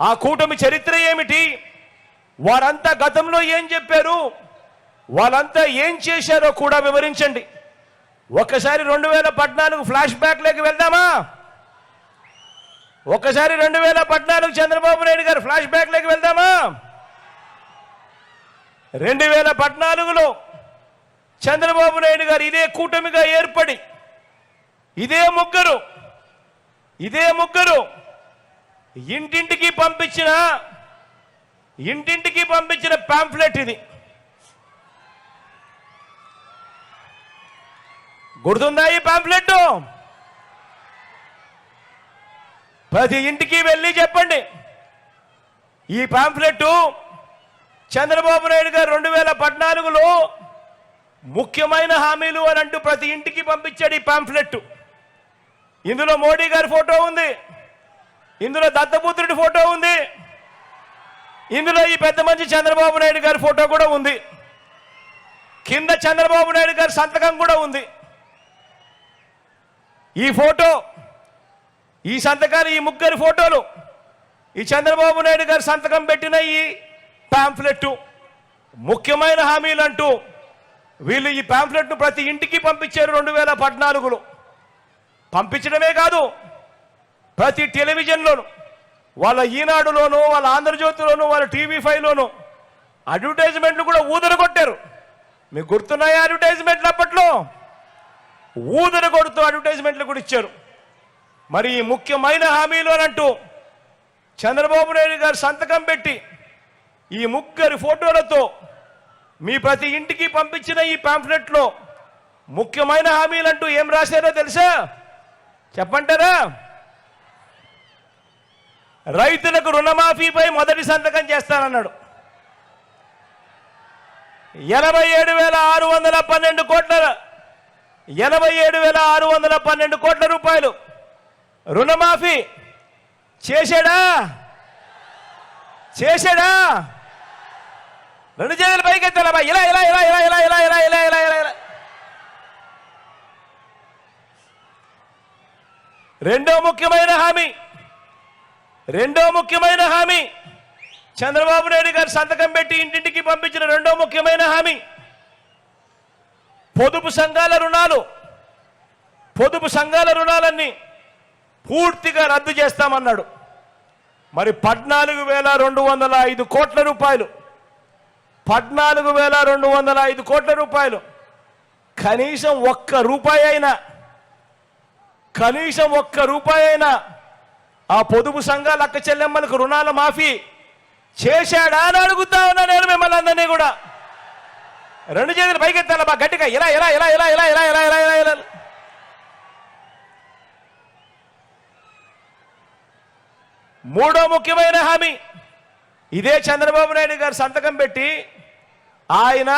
ఆ కూటమి చరిత్ర ఏమిటి, వారంతా గతంలో ఏం చెప్పారు, వాళ్ళంతా ఏం చేశారో కూడా వివరించండి. ఒకసారి 2014 ఫ్లాష్ బ్యాక్లోకి వెళ్దామా? ఒకసారి 2014 చంద్రబాబు నాయుడు గారు ఫ్లాష్ బ్యాక్లోకి వెళ్దామా? 2014లో చంద్రబాబు నాయుడు గారు ఇదే కూటమిగా ఏర్పడి ఇదే ముగ్గురు ఇంటింటికి పంపించిన పాంఫ్లెట్ ఇది. గుర్తుందా ఈ పాంఫ్లెట్? ప్రతి ఇంటికి వెళ్ళి చెప్పండి, ఈ పాంఫ్లెట్ చంద్రబాబు నాయుడు గారు 2014లో ముఖ్యమైన హామీలు అని అంటూ ప్రతి ఇంటికి పంపించాడు ఈ పాంఫ్లెట్. ఇందులో మోడీ గారి ఫోటో ఉంది, ఇందులో దత్తపుత్రుడి ఫోటో ఉంది, ఇందులో ఈ పెద్ద మంచి చంద్రబాబు నాయుడు గారి ఫోటో కూడా ఉంది, కింద చంద్రబాబు నాయుడు గారి సంతకం కూడా ఉంది. ఈ సంతకాలు, ఈ ముగ్గురి ఫోటోలు, ఈ చంద్రబాబు నాయుడు గారి సంతకం పెట్టిన ఈ పాంఫ్లెట్ ముఖ్యమైన హామీలు అంటూ వీళ్ళు ఈ పాంఫ్లెట్ను ప్రతి ఇంటికి పంపించారు 2014లో. పంపించడమే కాదు, ప్రతి టెలివిజన్లోను, వాళ్ళ ఈనాడులోను, వాళ్ళ ఆంధ్రజ్యోతిలోను, వాళ్ళ TV5లోను అడ్వర్టైజ్మెంట్లు కూడా ఊదరగొట్టారు. మీకు గుర్తున్నాయా అడ్వర్టైజ్మెంట్లు? అప్పట్లో ఊదరగొడుతూ అడ్వర్టైజ్మెంట్లు కూడా ఇచ్చారు. మరి ఈ ముఖ్యమైన హామీలు అంటూ చంద్రబాబు నాయుడు గారు సంతకం పెట్టి ఈ ముగ్గురి ఫోటోలతో మీ ప్రతి ఇంటికి పంపించిన ఈ పాంఫ్లెట్లో ముఖ్యమైన హామీలు అంటూ ఏం రాశారో తెలుసా? చెప్పంటారా? రైతులకు రుణమాఫీపై మొదటి సంతకం చేస్తానన్నాడు. 87,612 కోట్ల రూపాయలు రుణమాఫీ చేశాడా? రెండు చేతులు పైకెత్తాలమ్మా, ఇలా. రెండో ముఖ్యమైన హామీ చంద్రబాబు నాయుడు గారు సంతకం పెట్టి ఇంటింటికి పంపించిన రెండో ముఖ్యమైన హామీ పొదుపు సంఘాల రుణాలన్నీ పూర్తిగా రద్దు చేస్తామన్నాడు. మరి 14,205 కోట్ల రూపాయలు, 14,205 కోట్ల రూపాయలు కనీసం ఒక్క రూపాయి అయినా ఆ పొదుపు సంఘాల అక్క చెల్లెమ్మలకు రుణాల మాఫీ చేశాడా అని అడుగుతా ఉన్నా నేను మిమ్మల్ని అందరినీ కూడా. రెండు చేతులు పైకెత్తాల బా గట్టిగా, ఇలా. మూడో ముఖ్యమైన హామీ ఇదే చంద్రబాబు నాయుడు గారు సంతకం పెట్టి ఆయన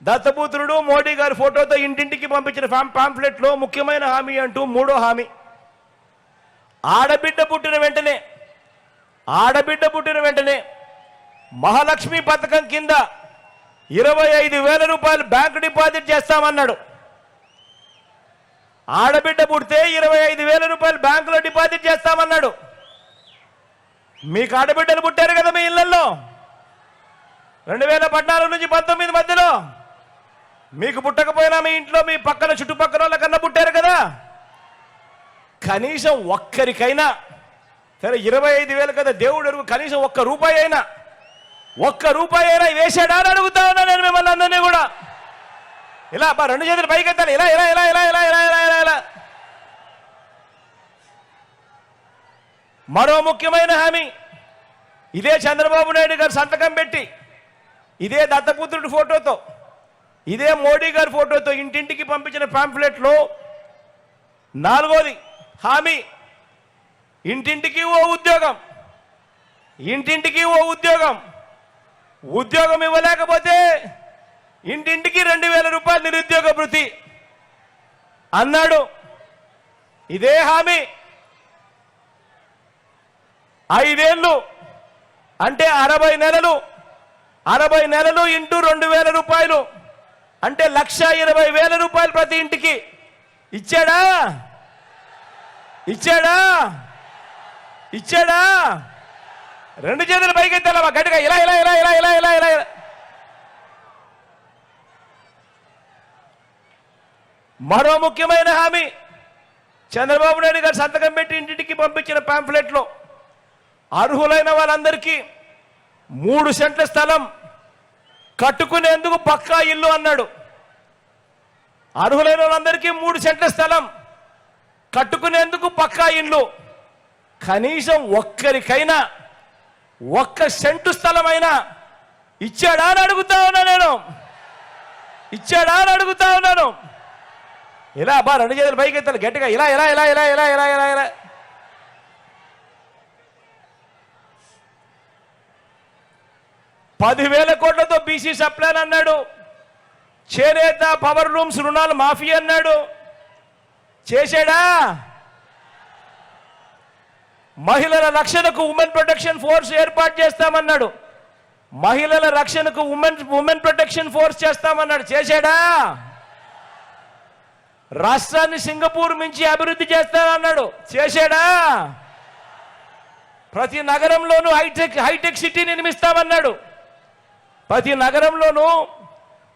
దత్తపుత్రుడు మోడీ గారి ఫోటోతో ఇంటింటికి పంపించిన పాంఫ్లెట్లో ముఖ్యమైన హామీ అంటూ మూడో హామీ, ఆడబిడ్డ పుట్టిన వెంటనే మహాలక్ష్మి పథకం కింద 25,000 రూపాయలు బ్యాంకు డిపాజిట్ చేస్తామన్నాడు. ఆడబిడ్డ పుడితే 25,000 రూపాయలు బ్యాంకులో డిపాజిట్ చేస్తామన్నాడు. మీకు ఆడబిడ్డలు పుట్టారు కదా మీ ఇళ్లలో 2014 నుంచి 19 మధ్యలో. మీకు పుట్టకపోయినా మీ ఇంట్లో మీ పక్కన చుట్టుపక్కల వాళ్ళ కన్నా పుట్టారు కదా. కనీసం ఒక్కరికైనా, సరే 25,000 కదా దేవుడు, కనీసం ఒక్క రూపాయి అయినా వేసాడా అని అడుగుతా ఉన్నా నేను మిమ్మల్ని అందరినీ కూడా. ఇలా రెండు చేతులు పైకెత్తాలి, ఇలా. మరో ముఖ్యమైన హామీ ఇదే చంద్రబాబు నాయుడు గారు సంతకం పెట్టి ఇదే దత్తపుత్రుడి ఫోటోతో, ఇదే మోడీ గారి ఫోటోతో ఇంటింటికి పంపించిన పాంఫ్లెట్లో నాలుగోది హామీ, ఇంటింటికి ఓ ఉద్యోగం. ఉద్యోగం ఇవ్వలేకపోతే ఇంటింటికి 2,000 రూపాయలు నిరుద్యోగ భృతి అన్నాడు. ఇదే హామీ 5 ఏళ్ళు అంటే 60 నెలలు ఇంటూ 2,000 రూపాయలు అంటే 1,20,000 రూపాయలు ప్రతి ఇంటికి ఇచ్చాడా? రెండు చేతులు పైకెత్తాలమ్మా గట్టిగా ఇలా ఇలా ఇలా ఇలా ఇలా ఇలా ఇలా ఇలా. మరో ముఖ్యమైన హామీ చంద్రబాబు నాయుడు గారు సంతకం పెట్టి ఇంటింటికి పంపించిన పాంఫ్లెట్లో అర్హులైన వాళ్ళందరికీ 3 సెంట్ల స్థలం కట్టుకునేందుకు పక్కా ఇల్లు అన్నాడు. అర్హులైన వాళ్ళందరికీ 3 సెంట్ల స్థలం కట్టుకునేందుకు పక్కా ఇల్లు. కనీసం ఒక్కరికైనా 1 సెంటు స్థలమైనా ఇచ్చాడా అని అడుగుతా ఉన్నా నేను. ఇచ్చాడా అని అడుగుతా ఉన్నాను. ఇలా బా రెండు చేతులు పైకి ఎత్తాలి గట్టిగా ఇలా ఇలా ఇలా ఇలా ఇలా ఇలా ఇలా ఇలా. 10,000 కోట్లతో బీసీ సప్లాన్ అన్నాడు. చేనేత పవర్ రూమ్స్ రుణాలు మాఫీ అన్నాడు. చేశాడా? మహిళల రక్షణకు ఉమెన్ ప్రొటెక్షన్ ఫోర్స్ ఏర్పాటు చేస్తామన్నాడు. మహిళల రక్షణకు ఉమెన్ ప్రొటెక్షన్ ఫోర్స్ చేస్తామన్నాడు. చేశాడా? రాష్ట్రాన్ని సింగపూర్ మించి అభివృద్ధి చేస్తానన్నాడు. చేశాడా? ప్రతి నగరంలోనూ హైటెక్ సిటీ నిర్మిస్తామన్నాడు. ప్రతి నగరంలోనూ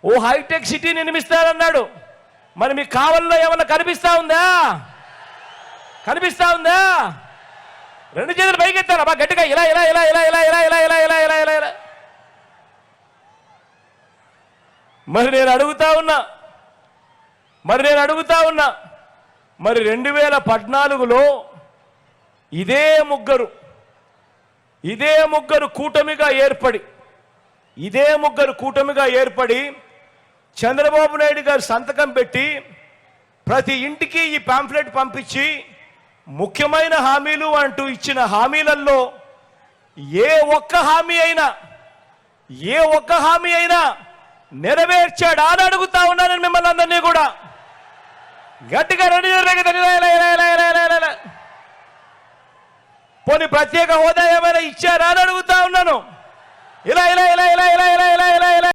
ఓ హైటెక్ సిటీ నిర్మిస్తారన్నాడు. మరి మీకు కావల్లో ఏమన్నా కనిపిస్తా ఉందా? కనిపిస్తా ఉందా? రెండు చేతులు పైకెత్తారు అబ్బా గట్టిగా ఇలా ఇలా ఇలా ఇలా ఇలా ఇలా ఇలా ఇలా ఇలా ఇలా ఇలా ఇలా. మరి నేను అడుగుతా ఉన్నా మరి 2014లో ఇదే ముగ్గురు కూటమిగా ఏర్పడి చంద్రబాబు నాయుడు గారు సంతకం పెట్టి ప్రతి ఇంటికి ఈ పాంఫ్లెట్ పంపించి ముఖ్యమైన హామీలు అంటూ ఇచ్చిన హామీలలో ఏ ఒక్క హామీ అయినా నెరవేర్చాడా అని అడుగుతా ఉన్నాను మిమ్మల్ని అందరినీ కూడా. గట్టిగా పోనీ ప్రత్యేక హోదా ఏమైనా ఇచ్చారా అని అడుగుతా ఉన్నాను. ఇలా ఇలా ఇలా ఇలా ఇలా ఇలా ఇలా ఇలా